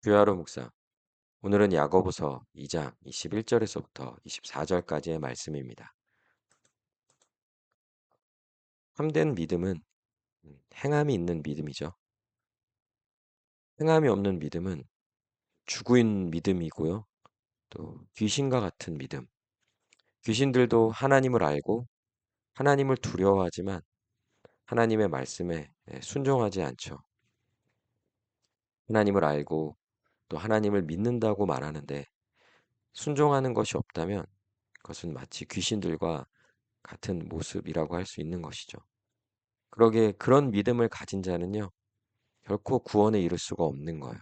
주야로 묵상. 오늘은 야고보서 2장 21절에서부터 24절까지의 말씀입니다. 참된 믿음은 행함이 있는 믿음이죠. 행함이 없는 믿음은 죽은 믿음이고요. 또 귀신과 같은 믿음. 귀신들도 하나님을 알고 하나님을 두려워하지만 하나님의 말씀에 순종하지 않죠. 하나님을 알고 또 하나님을 믿는다고 말하는데 순종하는 것이 없다면 그것은 마치 귀신들과 같은 모습이라고 할 수 있는 것이죠. 그러기에 그런 믿음을 가진 자는요, 결코 구원에 이를 수가 없는 거예요.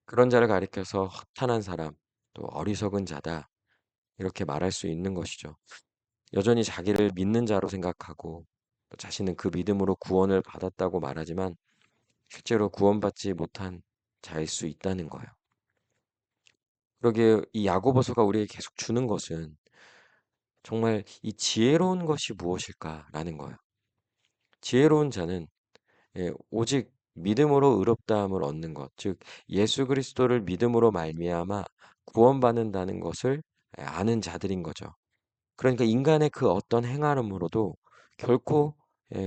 그런 자를 가리켜서 허탄한 사람, 또 어리석은 자다, 이렇게 말할 수 있는 것이죠. 여전히 자기를 믿는 자로 생각하고, 또 자신은 그 믿음으로 구원을 받았다고 말하지만, 실제로 구원받지 못한 자일 수 있다는 거예요. 그러기에 이 야고보서가 우리에게 계속 주는 것은 정말 이 지혜로운 것이 무엇일까라는 거예요. 지혜로운 자는 오직 믿음으로 의롭다함을 얻는 것, 즉 예수 그리스도를 믿음으로 말미암아 구원받는다는 것을 아는 자들인 거죠. 그러니까 인간의 그 어떤 행함으로도 결코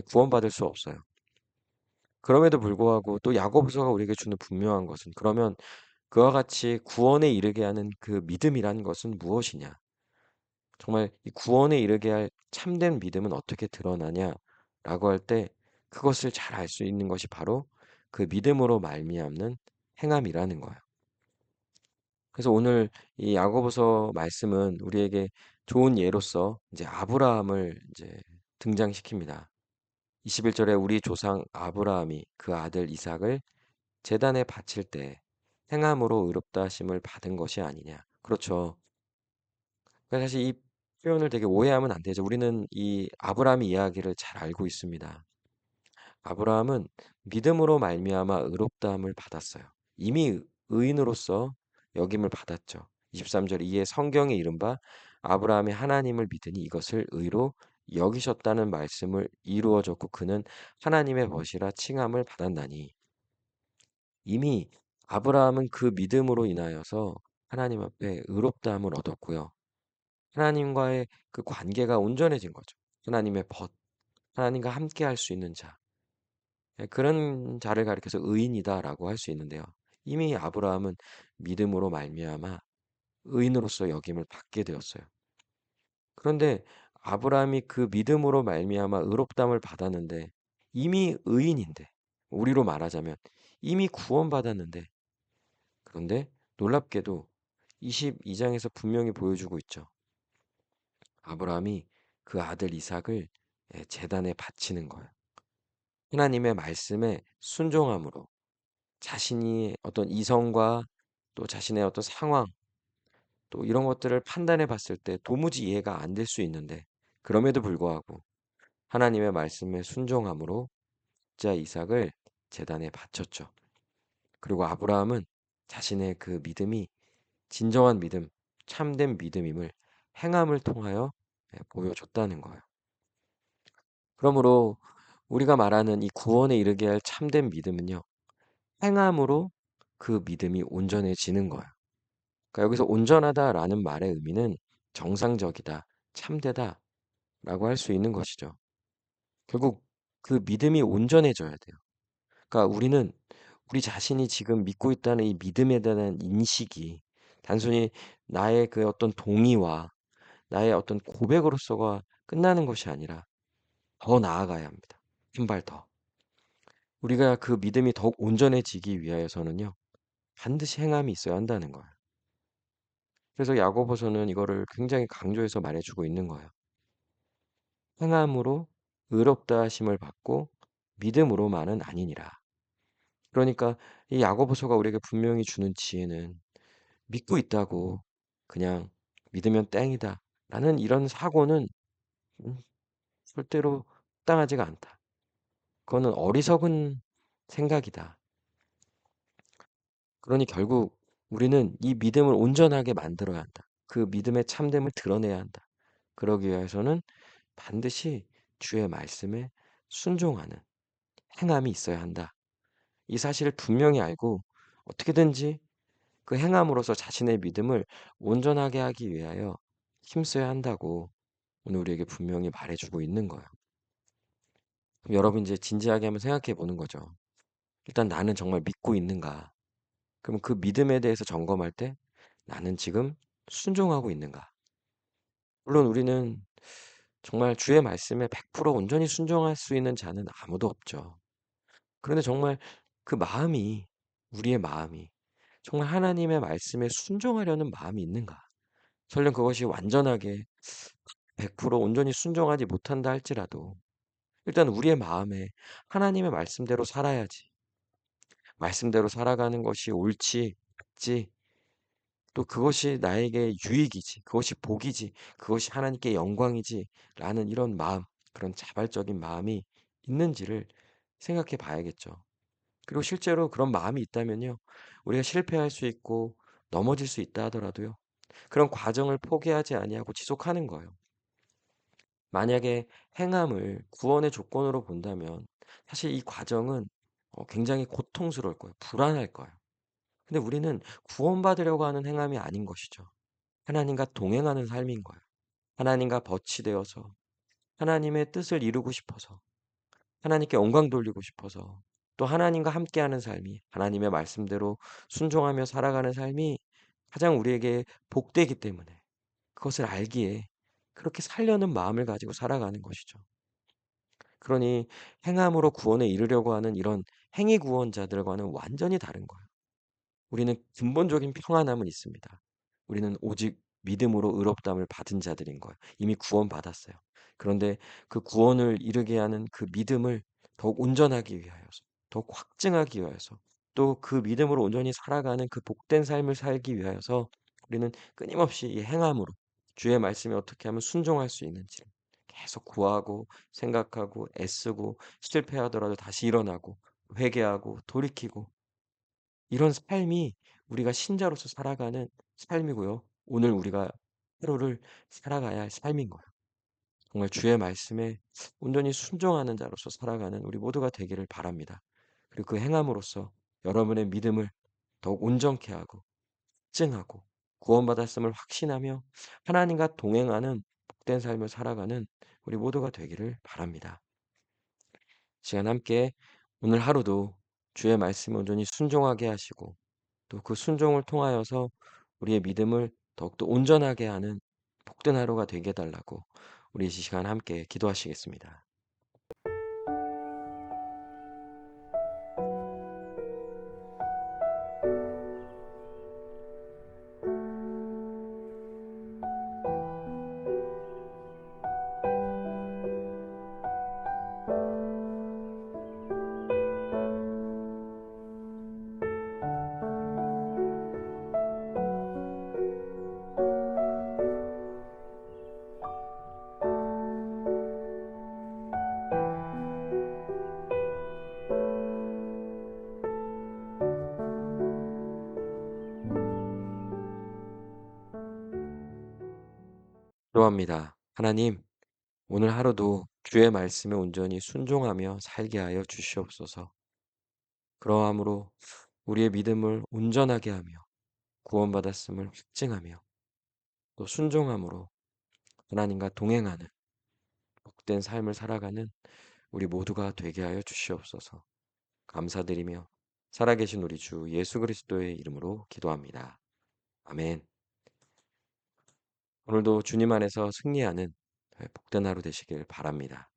구원받을 수 없어요. 그럼에도 불구하고 또 야고보서가 우리에게 주는 분명한 것은 그러면 그와 같이 구원에 이르게 하는 그 믿음이란 것은 무엇이냐? 정말 이 구원에 이르게 할 참된 믿음은 어떻게 드러나냐라고 할 때 그것을 잘 알 수 있는 것이 바로 그 믿음으로 말미암는 행함이라는 거예요. 그래서 오늘 이 야고보서 말씀은 우리에게 좋은 예로서 이제 아브라함을 이제 등장시킵니다. 21절에 우리 조상 아브라함이 그 아들 이삭을 제단에 바칠 때 행함으로 의롭다 하심을 받은 것이 아니냐. 그렇죠. 그러니까 사실 이 표현을 되게 오해하면 안 되죠. 우리는 이 아브라함의 이야기를 잘 알고 있습니다. 아브라함은 믿음으로 말미암아 의롭다함을 받았어요. 이미 의인으로서 여김을 받았죠. 23절 이에 성경에 이른바 아브라함이 하나님을 믿으니 이것을 의로 여기셨다는 말씀을 이루어 줬고 그는 하나님의 벗이라 칭함을 받았나니 이미 아브라함은 그 믿음으로 인하여서 하나님 앞에 의롭다함을 얻었고요. 하나님과의 그 관계가 온전해진 거죠. 하나님의 벗, 하나님과 함께 할 수 있는 자. 그런 자를 가리켜서 의인이다라고 할 수 있는데요. 이미 아브라함은 믿음으로 말미암아 의인으로서 여김을 받게 되었어요. 그런데 아브라함이 그 믿음으로 말미암아 의롭다함을 받았는데 이미 의인인데 우리로 말하자면 이미 구원받았는데 그런데 놀랍게도 22장에서 분명히 보여주고 있죠. 아브라함이 그 아들 이삭을 제단에 바치는 거예요. 하나님의 말씀에 순종함으로 자신이 어떤 이성과 또 자신의 어떤 상황 또 이런 것들을 판단해 봤을 때 도무지 이해가 안 될 수 있는데 그럼에도 불구하고 하나님의 말씀에 순종함으로 자 이삭을 제단에 바쳤죠. 그리고 아브라함은 자신의 그 믿음이 진정한 믿음, 참된 믿음임을 행함을 통하여 보여줬다는 거예요. 그러므로 우리가 말하는 이 구원에 이르게 할 참된 믿음은요. 행함으로 그 믿음이 온전해지는 거예요. 그러니까 여기서 온전하다라는 말의 의미는 정상적이다, 참되다라고 할 수 있는 것이죠. 결국 그 믿음이 온전해져야 돼요. 그러니까 우리는 우리 자신이 지금 믿고 있다는 이 믿음에 대한 인식이 단순히 나의 그 어떤 동의와 나의 어떤 고백으로서가 끝나는 것이 아니라 더 나아가야 합니다. 한 발 더. 우리가 그 믿음이 더욱 온전해지기 위하여서는요. 반드시 행함이 있어야 한다는 거예요. 그래서 야고보서는 이거를 굉장히 강조해서 말해주고 있는 거예요. 행함으로 의롭다 하심을 받고 믿음으로만은 아니니라. 그러니까 이 야고보서가 우리에게 분명히 주는 지혜는 믿고 있다고 그냥 믿으면 땡이다. 라는 이런 사고는 음, 절대로 합당하지가 않다. 그거는 어리석은 생각이다. 그러니 결국 우리는 이 믿음을 온전하게 만들어야 한다. 그 믿음의 참됨을 드러내야 한다. 그러기 위해서는 반드시 주의 말씀에 순종하는 행함이 있어야 한다. 이 사실을 분명히 알고 어떻게든지 그 행함으로써 자신의 믿음을 온전하게 하기 위하여 힘써야 한다고 오늘 우리에게 분명히 말해주고 있는 거예요. 그럼 여러분 이제 진지하게 한번 생각해 보는 거죠. 일단 나는 정말 믿고 있는가? 그럼 그 믿음에 대해서 점검할 때 나는 지금 순종하고 있는가? 물론 우리는 정말 주의 말씀에 100% 온전히 순종할 수 있는 자는 아무도 없죠. 그런데 정말 그 마음이, 우리의 마음이 정말 하나님의 말씀에 순종하려는 마음이 있는가? 설령 그것이 완전하게 100% 온전히 순종하지 못한다 할지라도 일단 우리의 마음에 하나님의 말씀대로 살아야지. 말씀대로 살아가는 것이 옳지, 맞지. 또 그것이 나에게 유익이지. 그것이 복이지. 그것이 하나님께 영광이지. 라는 이런 마음, 그런 자발적인 마음이 있는지를 생각해 봐야겠죠. 그리고 실제로 그런 마음이 있다면요. 우리가 실패할 수 있고 넘어질 수 있다 하더라도요. 그런 과정을 포기하지 아니하고 지속하는 거예요. 만약에 행함을 구원의 조건으로 본다면 사실 이 과정은 굉장히 고통스러울 거예요. 불안할 거예요. 근데 우리는 구원받으려고 하는 행함이 아닌 것이죠. 하나님과 동행하는 삶인 거예요. 하나님과 버치되어서 하나님의 뜻을 이루고 싶어서 하나님께 영광 돌리고 싶어서 또 하나님과 함께하는 삶이 하나님의 말씀대로 순종하며 살아가는 삶이 가장 우리에게 복되기 때문에 그것을 알기에 그렇게 살려는 마음을 가지고 살아가는 것이죠. 그러니 행함으로 구원에 이르려고 하는 이런 행위 구원자들과는 완전히 다른 거예요. 우리는 근본적인 평안함은 있습니다. 우리는 오직 믿음으로 의롭다함을 받은 자들인 거예요. 이미 구원받았어요. 그런데 그 구원을 이루게 하는 그 믿음을 더욱 온전하기 위하여서, 더욱 확증하기 위하여서, 또 그 믿음으로 온전히 살아가는 그 복된 삶을 살기 위하여서 우리는 끊임없이 이 행함으로 주의 말씀에 어떻게 하면 순종할 수 있는지를 계속 구하고 생각하고 애쓰고 실패하더라도 다시 일어나고 회개하고 돌이키고 이런 삶이 우리가 신자로서 살아가는 삶이고요. 오늘 우리가 하루를 살아가야 할 삶인 거예요. 정말 주의 말씀에 온전히 순종하는 자로서 살아가는 우리 모두가 되기를 바랍니다. 그리고 그 행함으로써 여러분의 믿음을 더욱 온전케 하고 확증하고 구원받았음을 확신하며 하나님과 동행하는 복된 삶을 살아가는 우리 모두가 되기를 바랍니다. 시간 함께 오늘 하루도 주의 말씀에 온전히 순종하게 하시고 또 그 순종을 통하여서 우리의 믿음을 더욱더 온전하게 하는 복된 하루가 되게 해 달라고 우리 이 시간 함께 기도하시겠습니다. 기도합니다. 하나님, 오늘 하루도 주의 말씀에 온전히 순종하며 살게 하여 주시옵소서. 그러함으로 우리의 믿음을 온전하게 하며 구원받았음을 확증하며 또 순종함으로 하나님과 동행하는 복된 삶을 살아가는 우리 모두가 되게 하여 주시옵소서. 감사드리며 살아계신 우리 주 예수 그리스도의 이름으로 기도합니다. 아멘. 오늘도 주님 안에서 승리하는 복된 하루 되시길 바랍니다.